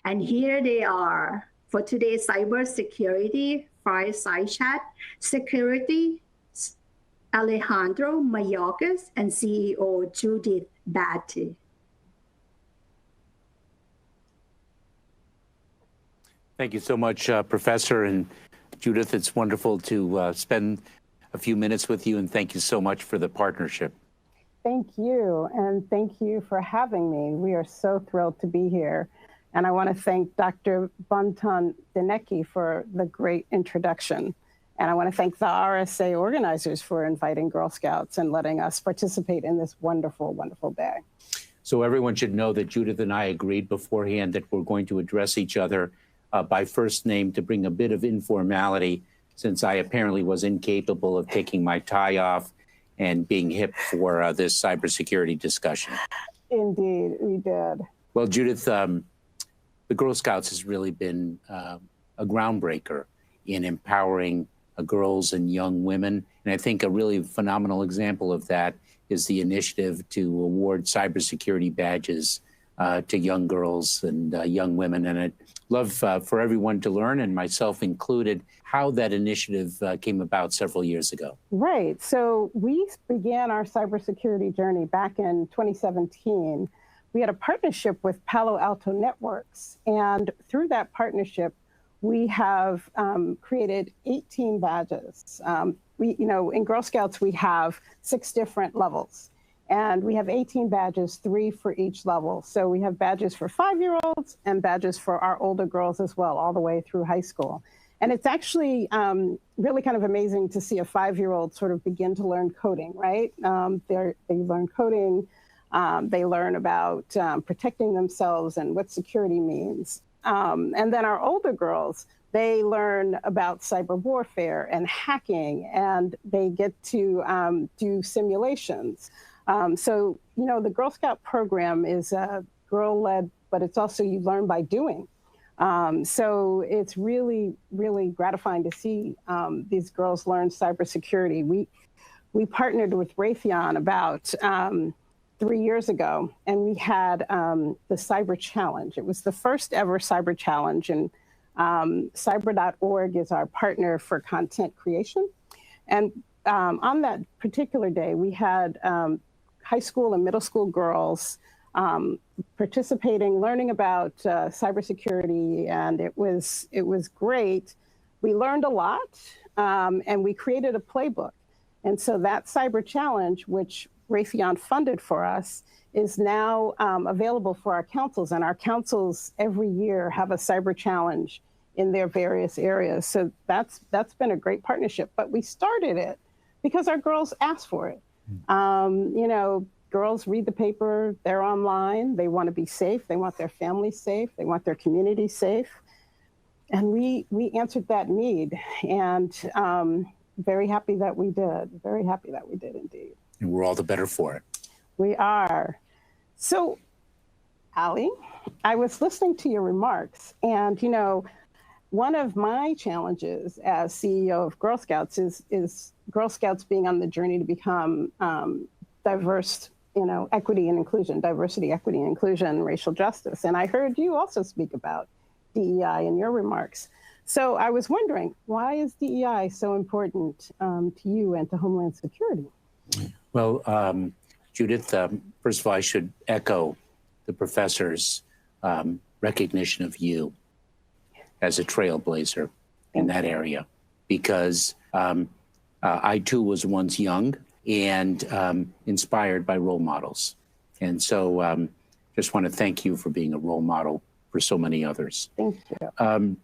And here they are for today's Cybersecurity Fireside Chat. Security, Alejandro Mayorkas, and CEO Judith Batty. Thank you so much, Professor and Judith. It's wonderful to spend a few minutes with you, and thank you so much for the partnership. Thank you, and thank you for having me. We are so thrilled to be here. And I want to thank Dr. Boonthum-Denecke for the great introduction. And I want to thank the RSA organizers for inviting Girl Scouts and letting us participate in this wonderful, wonderful day. So everyone should know that Judith and I agreed beforehand that we're going to address each other by first name to bring a bit of informality, since I apparently was incapable of taking my tie off and being hip for this cybersecurity discussion. Indeed, we did. Well, Judith, the Girl Scouts has really been a groundbreaker in empowering girls and young women. And I think a really phenomenal example of that is the initiative to award cybersecurity badges to young girls and young women. And I'd love for everyone to learn, and myself included, how that initiative came about several years ago. Right. So we began our cybersecurity journey back in 2017. We had a partnership with Palo Alto Networks. And through that partnership, we have created 18 badges. In Girl Scouts, we have 6 different levels. And we have 18 badges, 3 for each level. So we have badges for 5-year-olds and badges for our older girls as well, all the way through high school. And it's actually really kind of amazing to see a 5-year-old sort of begin to learn coding, right? They learn coding, they learn about protecting themselves and what security means. And then our older girls, they learn about cyber warfare and hacking, and they get to do simulations. So, the Girl Scout program is girl-led, but it's also you learn by doing. So it's really, really gratifying to see these girls learn cybersecurity. We partnered with Raytheon about 3 years ago, and we had the Cyber Challenge. It was the first ever Cyber Challenge, and cyber.org is our partner for content creation. And on that particular day, we had high school and middle school girls participating, learning about cybersecurity, and it was great. We learned a lot, and we created a playbook. And so that Cyber Challenge, which Raytheon funded for us, is now available for our councils, and our councils every year have a Cyber Challenge in their various areas. So that's been a great partnership. But we started it because our girls asked for it. Girls read the paper, they're online, they want to be safe, they want their families safe, they want their community safe. And we answered that need, and very happy that we did, indeed. And we're all the better for it. We are. So, Ali, I was listening to your remarks, and one of my challenges as CEO of Girl Scouts is Girl Scouts being on the journey to become diverse, equity and inclusion, diversity, equity and inclusion, racial justice. And I heard you also speak about DEI in your remarks. So I was wondering, why is DEI so important to you and to Homeland Security? Well, Judith, first of all, I should echo the professor's recognition of you as a trailblazer in that area, because I too was once young and inspired by role models. And so just want to thank you for being a role model for so many others. Thank you.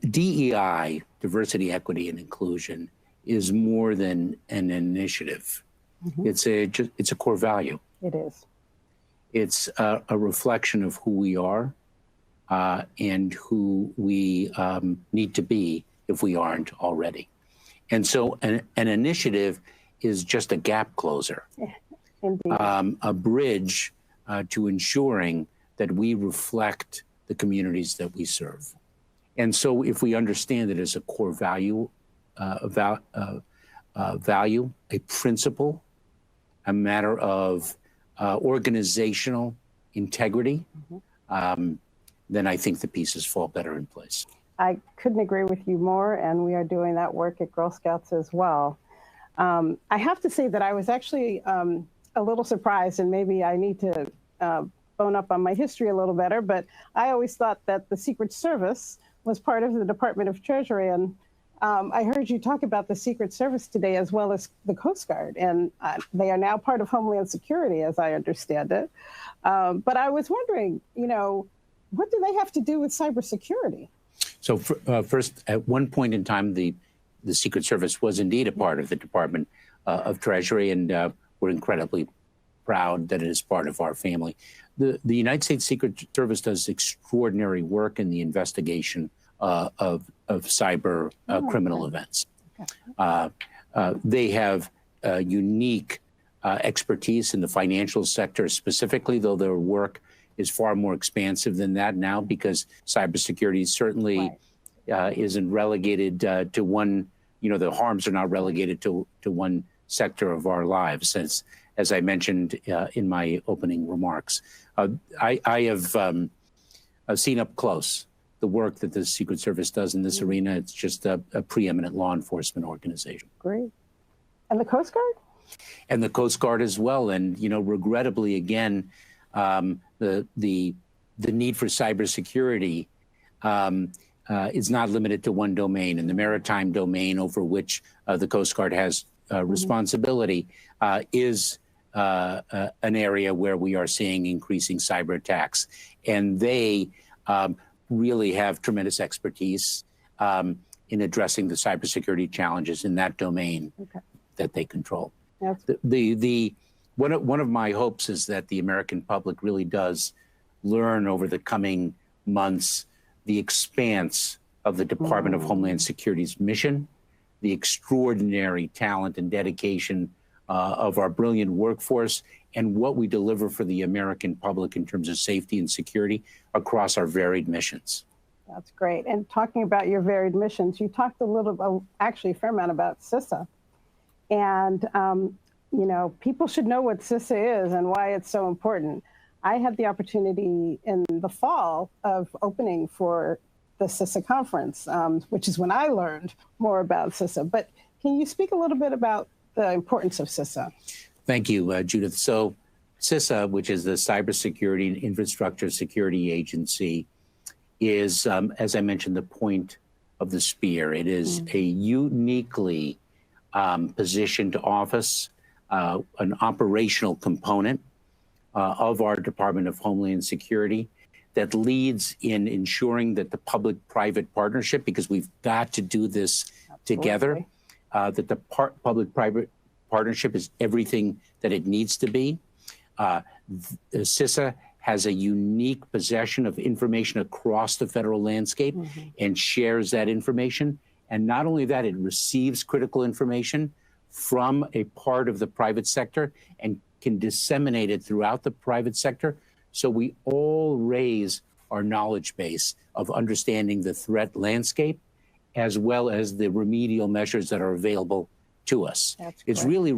DEI, diversity, equity, and inclusion, is more than an initiative. Mm-hmm. It's a core value. It is. It's a reflection of who we are and who we need to be if we aren't already. And so an initiative is just a gap closer, a bridge to ensuring that we reflect the communities that we serve. And so if we understand it as a core value, a principle, a matter of organizational integrity, then I think the pieces fall better in place. I couldn't agree with you more, and we are doing that work at Girl Scouts as well. I have to say that I was actually a little surprised, and maybe I need to bone up on my history a little better, but I always thought that the Secret Service was part of the Department of Treasury, and I heard you talk about the Secret Service today as well as the Coast Guard, and they are now part of Homeland Security, as I understand it. But I was wondering, what do they have to do with cybersecurity? So first, at one point in time, the Secret Service was indeed a part of the Department of Treasury, and we're incredibly proud that it is part of our family. The United States Secret Service does extraordinary work in the investigation of cyber criminal events. Okay. They have unique expertise in the financial sector specifically, though their work is far more expansive than that now, because cybersecurity certainly isn't relegated to one, the harms are not relegated to one sector of our lives, as I mentioned in my opening remarks. I have seen up close the work that the Secret Service does in this arena. It's just a preeminent law enforcement organization. Great. And the Coast Guard? And the Coast Guard as well. And, regrettably, again, the need for cybersecurity is not limited to one domain. And the maritime domain, over which the Coast Guard has responsibility, is an area where we are seeing increasing cyber attacks. And they really have tremendous expertise in addressing the cybersecurity challenges in that domain that they control. One of my hopes is that the American public really does learn over the coming months the expanse of the Department of Homeland Security's mission, the extraordinary talent and dedication of our brilliant workforce, and what we deliver for the American public in terms of safety and security across our varied missions. That's great. And talking about your varied missions, you talked a little, actually a fair amount about CISA. And, people should know what CISA is and why it's so important. I had the opportunity in the fall of opening for the CISA conference, which is when I learned more about CISA. But can you speak a little bit about the importance of CISA? Thank you, Judith. So CISA, which is the Cybersecurity and Infrastructure Security Agency, is, as I mentioned, the point of the spear. It is a uniquely positioned office, an operational component of our Department of Homeland Security that leads in ensuring that the public-private partnership, because we've got to do this together, that the public-private partnership is everything that it needs to be. CISA has a unique possession of information across the federal landscape and shares that information. And not only that, it receives critical information from a part of the private sector and can disseminate it throughout the private sector. So we all raise our knowledge base of understanding the threat landscape, as well as the remedial measures that are available to us. It's really,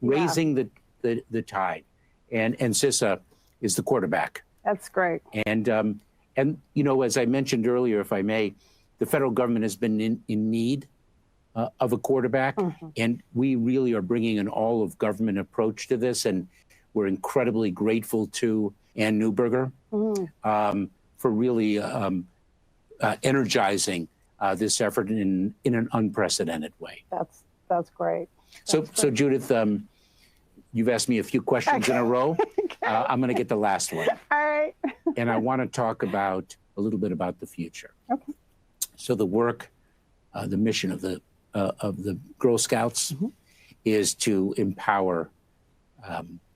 raising the tide. And CISA is the quarterback. That's great. And as I mentioned earlier, if I may, the federal government has been in need of a quarterback, and we really are bringing an all-of-government approach to this, and we're incredibly grateful to Ann Neuberger for really energizing this effort in an unprecedented way. That's great. So Judith, you've asked me a few questions in a row. I'm going to get the last one. All right. And I want to talk a little bit about the future. Okay. So the work, the mission of the Girl Scouts is to empower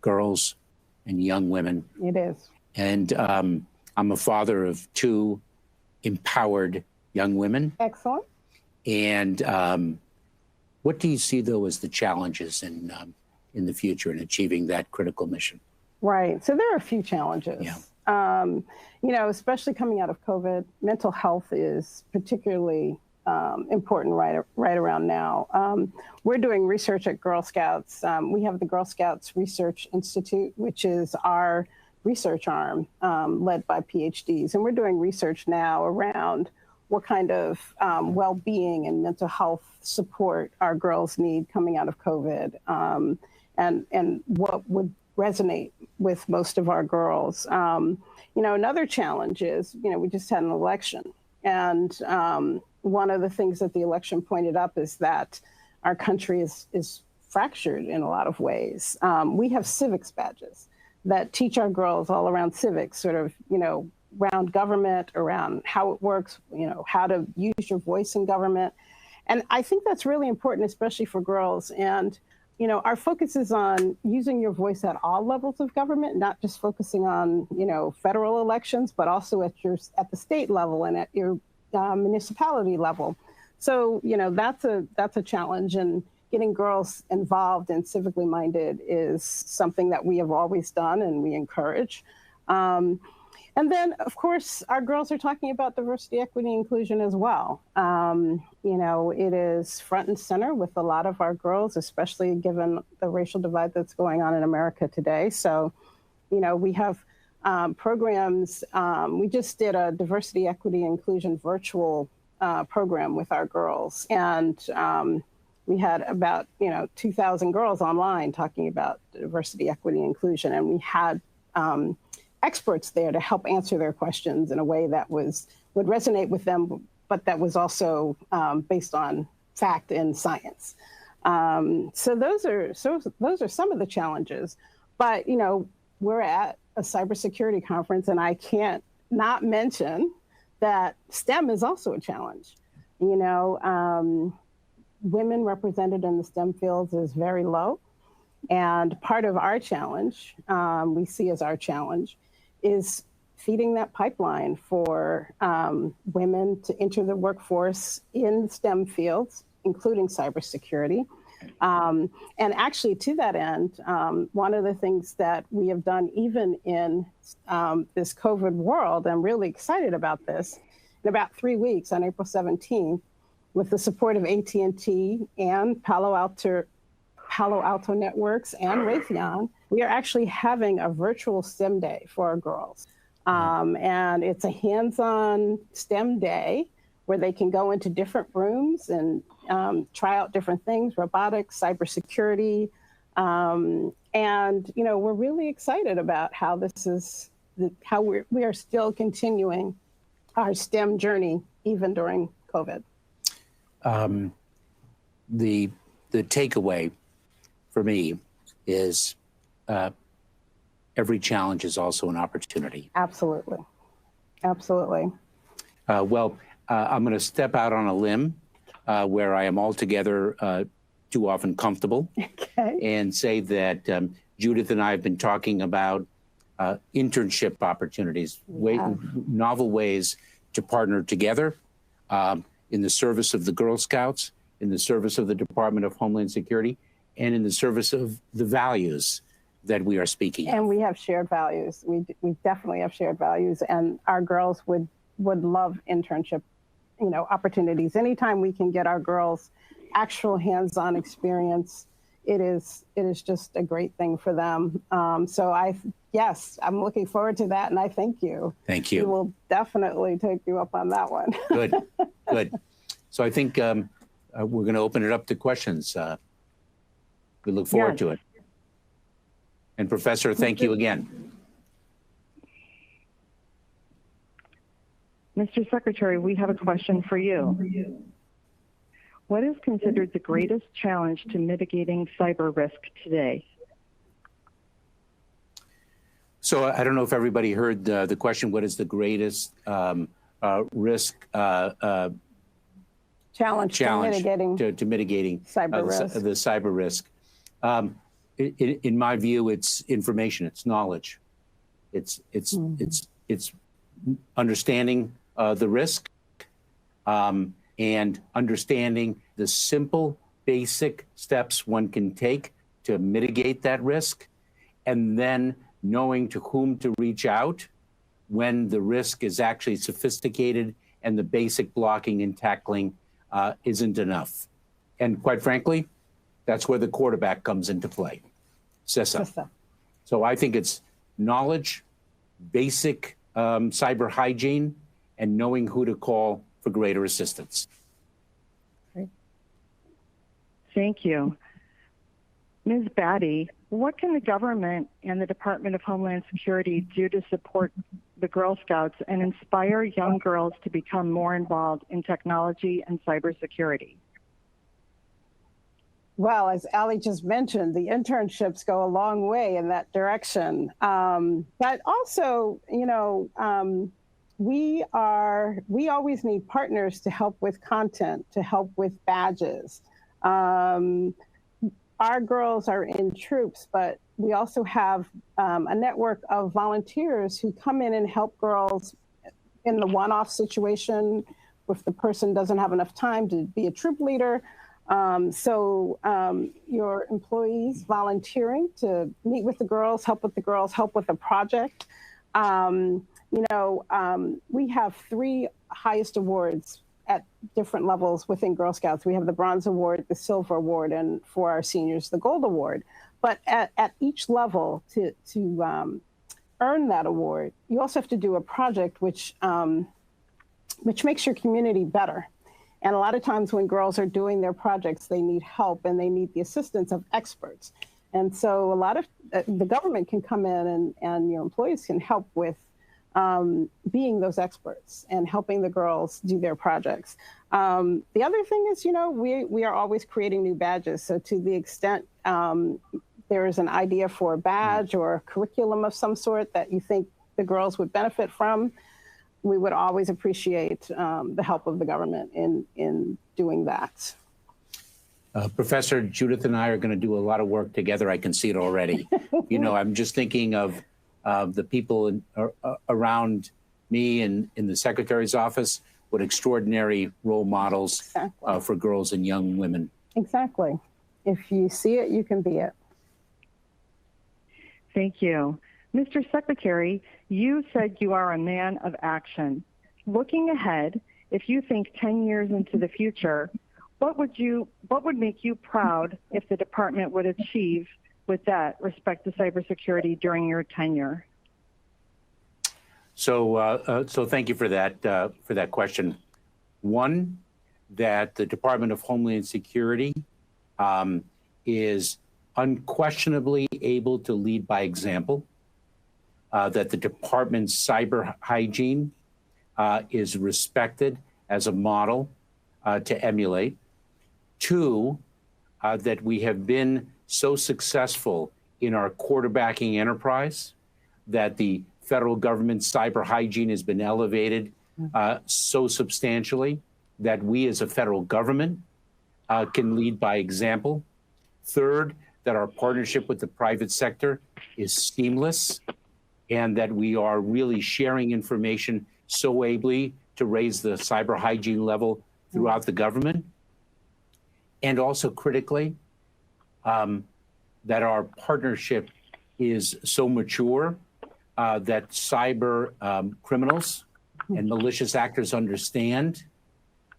girls and young women. It is. And I'm a father of 2 empowered young women. Excellent. And what do you see, though, as the challenges in the future in achieving that critical mission? Right. So there are a few challenges. Yeah. Especially coming out of COVID, mental health is particularly important right around now. We're doing research at Girl Scouts. We have the Girl Scouts Research Institute, which is our research arm led by PhDs. And we're doing research now around what kind of well-being and mental health support our girls need coming out of COVID, and what would resonate with most of our girls. Another challenge is, we just had an election. And one of the things that the election pointed up is that our country is fractured in a lot of ways. We have civics badges that teach our girls all around civics, sort of, around government, around how it works, how to use your voice in government. And I think that's really important, especially for girls. And, our focus is on using your voice at all levels of government, not just focusing on, federal elections, but also at the state level and at your municipality level. So, that's a challenge. And getting girls involved and civically minded is something that we have always done and we encourage. And then, of course, our girls are talking about diversity, equity, inclusion as well. It is front and center with a lot of our girls, especially given the racial divide that's going on in America today. So, we have programs. We just did a diversity, equity, inclusion virtual program with our girls. And we had about, 2,000 girls online talking about diversity, equity, inclusion. And we had experts there to help answer their questions in a way that would resonate with them, but that was also based on fact and science. So those are some of the challenges. But we're at a cybersecurity conference, and I can't not mention that STEM is also a challenge. Women represented in the STEM fields is very low. And part of our challenge, we see as our challenge, is feeding that pipeline for women to enter the workforce in STEM fields, including cybersecurity. And actually, to that end, one of the things that we have done even in this COVID world, I'm really excited about this, in about 3 weeks on April 17th, with the support of AT&T and Palo Alto Networks and Raytheon, we are actually having a virtual STEM day for our girls. And it's a hands-on STEM day where they can go into different rooms and try out different things, robotics, cybersecurity. And, we're really excited about how we are still continuing our STEM journey, even during COVID. The takeaway for me is every challenge is also an opportunity. Absolutely. Absolutely. I'm going to step out on a limb where I am altogether too often comfortable, and say that Judith and I have been talking about internship opportunities, novel ways to partner together in the service of the Girl Scouts, in the service of the Department of Homeland Security, and in the service of the values that we are speaking of. And we have shared values. We definitely have shared values, and our girls would love internship, opportunities. Anytime we can get our girls actual hands-on experience, it is just a great thing for them. So I'm looking forward to that, and I thank you. Thank you. We will definitely take you up on that one. Good. So I think we're going to open it up to questions. We look forward to it. And Professor, thank you again. Mr. Secretary, we have a question for you. What is considered the greatest challenge to mitigating cyber risk today? So I don't know if everybody heard the question. What is the greatest risk challenge to mitigating cyber risk? The cyber risk. In my view, it's information. It's knowledge. It's understanding the risk and understanding the simple, basic steps one can take to mitigate that risk, and then knowing to whom to reach out when the risk is actually sophisticated and the basic blocking and tackling isn't enough. And quite frankly, that's where the quarterback comes into play, CISA. So I think it's knowledge, basic cyber hygiene, and knowing who to call for greater assistance. Thank you. Ms. Batty, what can the government and the Department of Homeland Security do to support the Girl Scouts and inspire young girls to become more involved in technology and cybersecurity? Well, as Ali just mentioned, the internships go a long way in that direction. But also, we always need partners to help with content, to help with badges. Our girls are in troops, but we also have a network of volunteers who come in and help girls in the one-off situation if the person doesn't have enough time to be a troop leader. So your employees volunteering to meet with the girls, help with a project. We have 3 highest awards at different levels within Girl Scouts. We have the Bronze Award, the Silver Award, and for our seniors, the Gold Award. But at each level, to earn that award, you also have to do a project which makes your community better. And a lot of times when girls are doing their projects, they need help and they need the assistance of experts. And so a lot of the government can come in and your employees can help with being those experts and helping the girls do their projects. The other thing is, we are always creating new badges. So to the extent there is an idea for a badge or a curriculum of some sort that you think the girls would benefit from, we would always appreciate the help of the government in doing that. Professor Judith and I are going to do a lot of work together. I can see it already. I'm just thinking of the people around me in the Secretary's office, what extraordinary role models Exactly. For girls and young women. Exactly. If you see it, you can be it. Thank you. Mr. Secretary, you said you are a man of action. Looking ahead, if you think 10 years into the future, what would make you proud if the department would achieve with that respect to cybersecurity during your tenure? So thank you for that question. One, that the Department of Homeland Security is unquestionably able to lead by example. That the department's cyber hygiene is respected as a model to emulate. 2, that we have been so successful in our quarterbacking enterprise that the federal government's cyber hygiene has been elevated so substantially that we as a federal government can lead by example. 3rd, that our partnership with the private sector is seamless and that we are really sharing information so ably to raise the cyber hygiene level throughout the government. And also critically, that our partnership is so mature that cyber criminals and malicious actors understand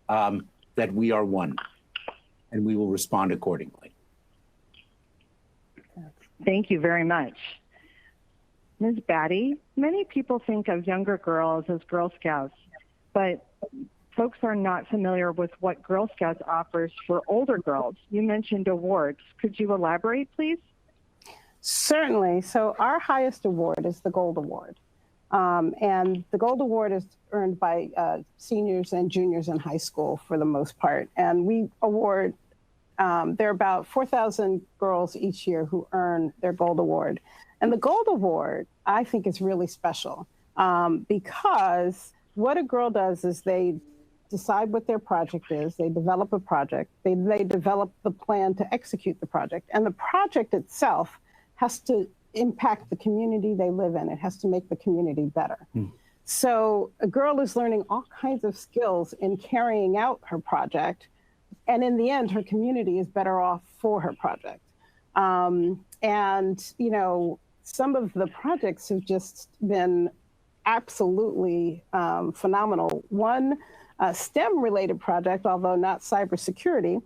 that we are one, and we will respond accordingly. Thank you very much. Ms. Batty, many people think of younger girls as Girl Scouts, but folks are not familiar with what Girl Scouts offers for older girls. You mentioned awards. Could you elaborate, please? Certainly. So our highest award is the Gold Award. And the Gold Award is earned by seniors and juniors in high school for the most part. And we award, there are about 4,000 girls each year who earn their Gold Award. And the Gold Award, I think, is really special because what a girl does is they decide what their project is, they develop a project, they develop the plan to execute the project, and the project itself has to impact the community they live in. It has to make the community better. So a girl is learning all kinds of skills in carrying out her project, and in the end, her community is better off for her project. And, some of the projects have just been absolutely phenomenal. One STEM-related project, although not cybersecurity,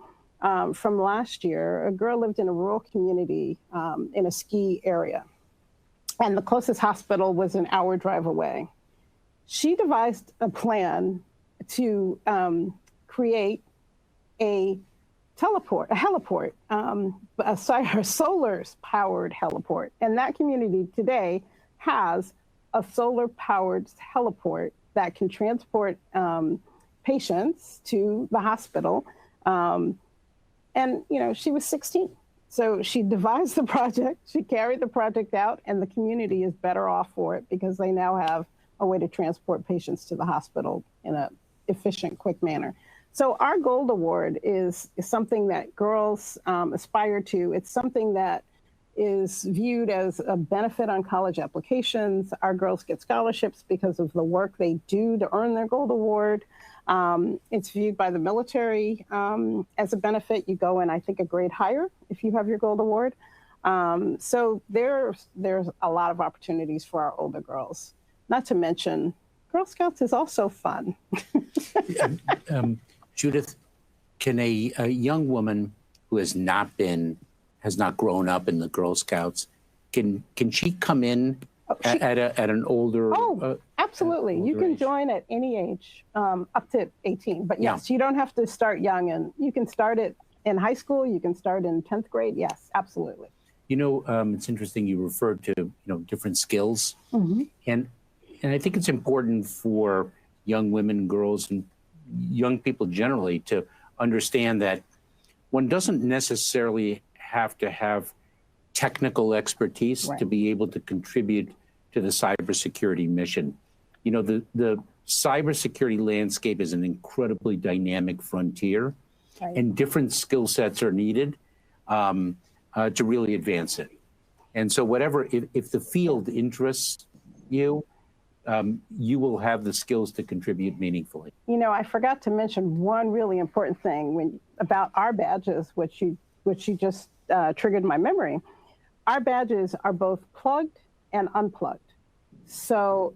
from last year, a girl lived in a rural community in a ski area. and the closest hospital was an hour drive away. She devised a plan to create a heliport, a solar-powered heliport. And that community today has a solar-powered heliport that can transport patients to the hospital. And, you know, she was 16. So she devised the project, she carried the project out, and the community is better off for it because they now have a way to transport patients to the hospital in an efficient, quick manner. So our Gold Award is something that girls aspire to. It's something that is viewed as a benefit on college applications. Our girls get scholarships because of the work they do to earn their Gold Award. It's viewed by the military as a benefit. You go in, I think, a grade higher if you have your Gold Award. So there's a lot of opportunities for our older girls. Not to mention, Girl Scouts is also fun. Judith, can a young woman who has not grown up in the Girl Scouts, can she come in at an older? Oh, absolutely. You can join at any age, up to 18. But yes, you don't have to start young, and you can start it in high school. You can start in 10th grade. Yes, absolutely. You know, it's interesting you referred to different skills, and I think it's important for young women, girls, and young people generally to understand that one doesn't necessarily have to have technical expertise to be able to contribute to the cybersecurity mission. You know, the cybersecurity landscape is an incredibly dynamic frontier, and different skill sets are needed to really advance it. And so whatever, if the field interests you, you will have the skills to contribute meaningfully. You know, I forgot to mention one really important thing about our badges, which you just triggered my memory. Our badges are both plugged and unplugged. So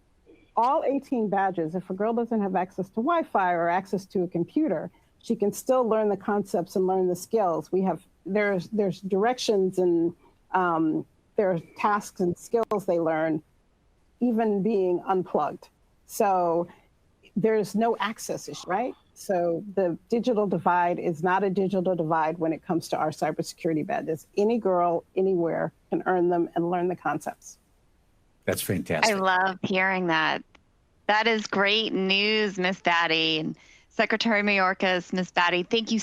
all 18 badges, if a girl doesn't have access to Wi-Fi or access to a computer, she can still learn the concepts and learn the skills. There's directions and there are tasks and skills they learn, even being unplugged. So there's no access issue, right? So the digital divide is not a digital divide when it comes to our cybersecurity badges. Any girl, anywhere can earn them and learn the concepts. That's fantastic. I love hearing that. That is great news, Ms. Batty. And Secretary Mayorkas, Ms. Batty, thank you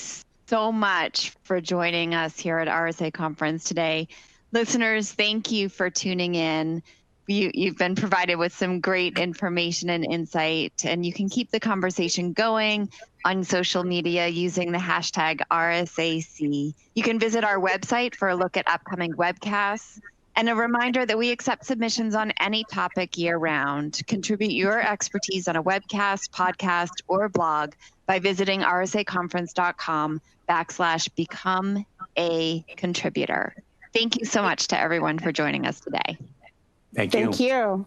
so much for joining us here at RSA Conference today. Listeners, thank you for tuning in. You've been provided with some great information and insight, and you can keep the conversation going on social media using the hashtag RSAC. You can visit our website for a look at upcoming webcasts, and a reminder that we accept submissions on any topic year-round. Contribute your expertise on a webcast, podcast, or blog by visiting rsaconference.com/become-a-contributor. Thank you so much to everyone for joining us today. Thank you. Thank you.